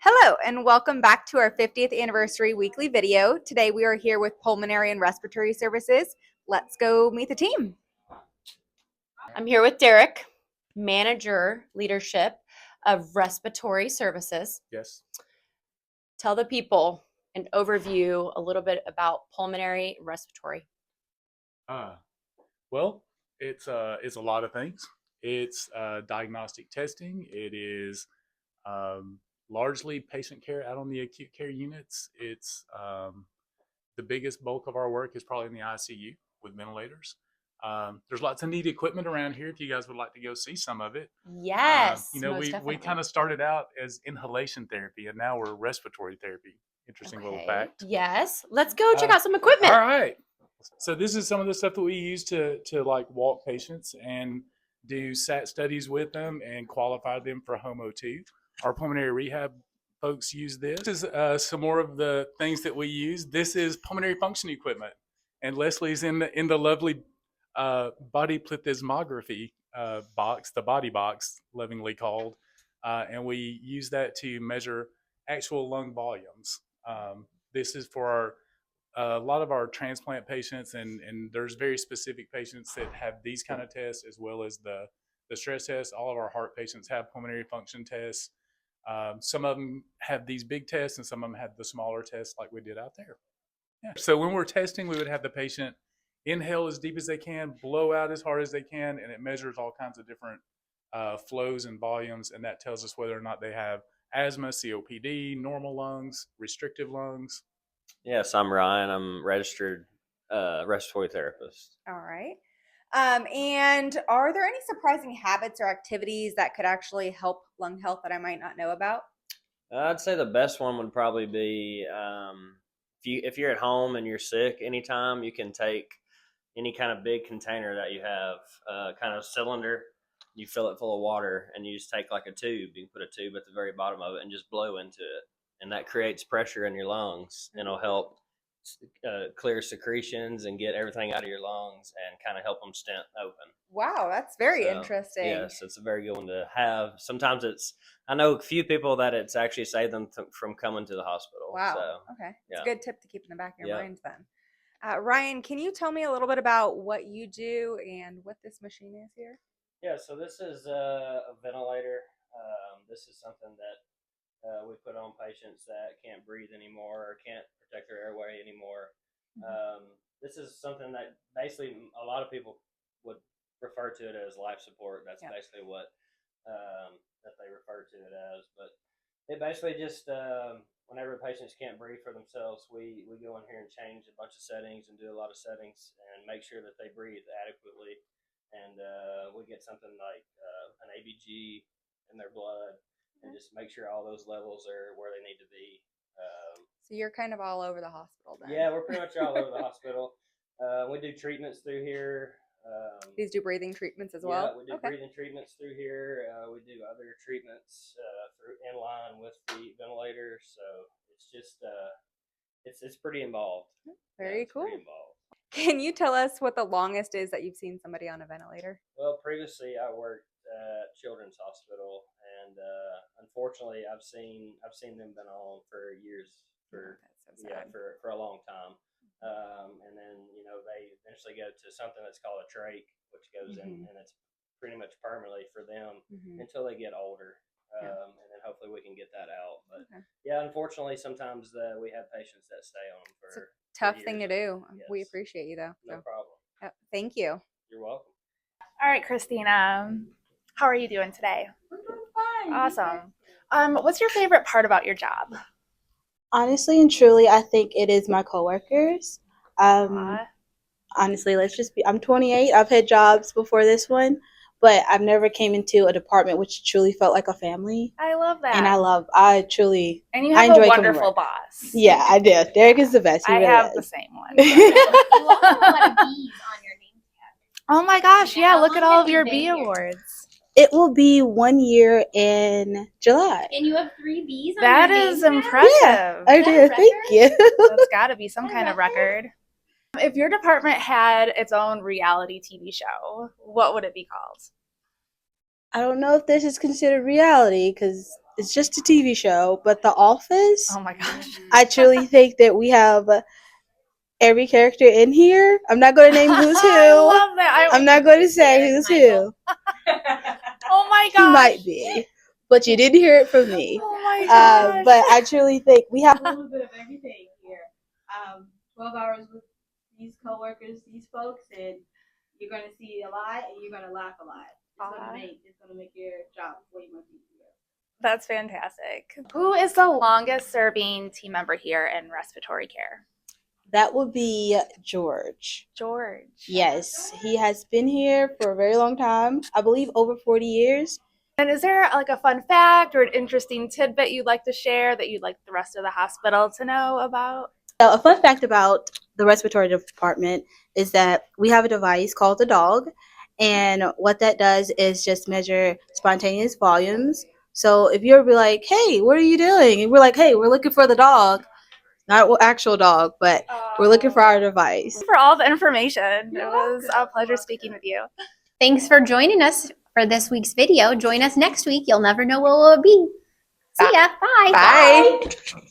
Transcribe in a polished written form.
Hello, and welcome back to our 50th anniversary weekly video. Today we are here with Pulmonary and Respiratory Services. Let's go meet the team. I'm here with Derek, Manager Leadership of Respiratory Services. Yes. Tell the people an overview a little bit about Pulmonary and Respiratory. Well, it's a lot of things. It's diagnostic testing. It is largely patient care out on the acute care units. It's the biggest bulk of our work is probably in the ICU with ventilators. There's lots of neat equipment around here if you guys would like to go see some of it. Yes. We kind of started out as inhalation therapy and now we're respiratory therapy. Interesting little fact. Yes. Let's go check out some equipment. All right. So this is some of the stuff that we use to like walk patients and do SAT studies with them and qualify them for home O2. Our pulmonary rehab folks use this. This is some more of the things that we use. This is pulmonary function equipment, and Leslie's in the lovely body plethysmography box, the body box, lovingly called, and we use that to measure actual lung volumes. This is for a lot of our transplant patients, and there's very specific patients that have these kind of tests as well as the stress tests. All of our heart patients have pulmonary function tests. Some of them have these big tests and some of them have the smaller tests like we did out there. Yeah. So when we're testing, we would have the patient inhale as deep as they can, blow out as hard as they can, and it measures all kinds of different flows and volumes, and that tells us whether or not they have asthma, COPD, normal lungs, restrictive lungs. Yes, I'm Ryan. I'm registered respiratory therapist. All right. And are there any surprising habits or activities that could actually help lung health that I might not know about? I'd say the best one would probably be if you're at home and you're sick anytime, you can take any kind of big container that you have, kind of cylinder, you fill it full of water, and you just take like a tube. You can put a tube at the very bottom of it and just blow into it. And that creates pressure in your lungs, and it'll help clear secretions and get everything out of your lungs and kind of help them stent open. Wow, that's very interesting. Yes, it's a very good one to have. Sometimes I know a few people that it's actually saved them from coming to the hospital. Wow, so, okay. It's yeah. a good tip to keep in the back of your mind then. Ryan, can you tell me a little bit about what you do and what this machine is here? Yeah, so this is a ventilator. This is something that we put on patients that can't breathe anymore or can't protect their airway anymore. This is something that basically a lot of people would refer to it as life support. That's basically what that they refer to it as. But it basically just whenever patients can't breathe for themselves, we go in here and change a bunch of settings and do a lot of settings and make sure that they breathe adequately. And we get something like an ABG in their blood. And just make sure all those levels are where they need to be. So you're kind of all over the hospital then? Yeah, we're pretty much all over the hospital. We do treatments through here. These do breathing treatments as well? Yeah, we do breathing treatments through here. We do other treatments in line with the ventilator. So it's just, it's pretty involved. Very cool. Pretty involved. Can you tell us what the longest is that you've seen somebody on a ventilator? Well, previously I worked at Children's Hospital, and unfortunately, I've seen them been on for years, for a long time, and then they eventually go to something that's called a trach, which goes in, and it's pretty much permanently for them until they get older, and then hopefully we can get that out. But yeah, unfortunately, sometimes we have patients that stay on for. It's a tough thing to do. Yes. We appreciate you though. No problem. Thank you. You're welcome. All right, Christina, how are you doing today? I'm doing fine. Awesome. What's your favorite part about your job? Honestly and truly, I think it is my coworkers. Honestly, I'm 28. I've had jobs before this one, but I've never came into a department which truly felt like a family. I love that. And And you have a wonderful boss. Yeah, I do. Derek is the best. I have the same one. You also have a lot of B's on your name tag. Oh my gosh, yeah, look at all of your B awards. It will be 1 year in July. And you have 3 B's on That your is name tag? impressive. Yeah, I do. Thank you. That's got to be some kind of record. If your department had its own reality TV show, what would it be called? I don't know if this is considered reality because it's just a TV show, but The Office, Oh my gosh. I truly think that we have every character in here. I'm not going to name who's who. I love that. I'm not going to say who's who. Oh my He gosh. might be, but you didn't hear it from me. Oh my gosh. But I truly think we have a little bit of everything here. 12 hours with these coworkers, these folks, and you're going to see a lot and you're going to laugh a lot. It's going to make your job way more easier. That's fantastic. Who is the longest serving team member here in respiratory care? That would be George. George. Yes, he has been here for a very long time. I believe over 40 years. And is there like a fun fact or an interesting tidbit you'd like to share that you'd like the rest of the hospital to know about? So a fun fact about the respiratory department is that we have a device called the dog, and what that does is just measure spontaneous volumes. So if you're like, hey, what are you doing? And we're like, hey, we're looking for the dog. Not an actual dog, but we're looking for our device. Thanks for all the information. It was a pleasure speaking with you. Thanks for joining us for this week's video. Join us next week. You'll never know what it will be. See ya. Bye. Bye.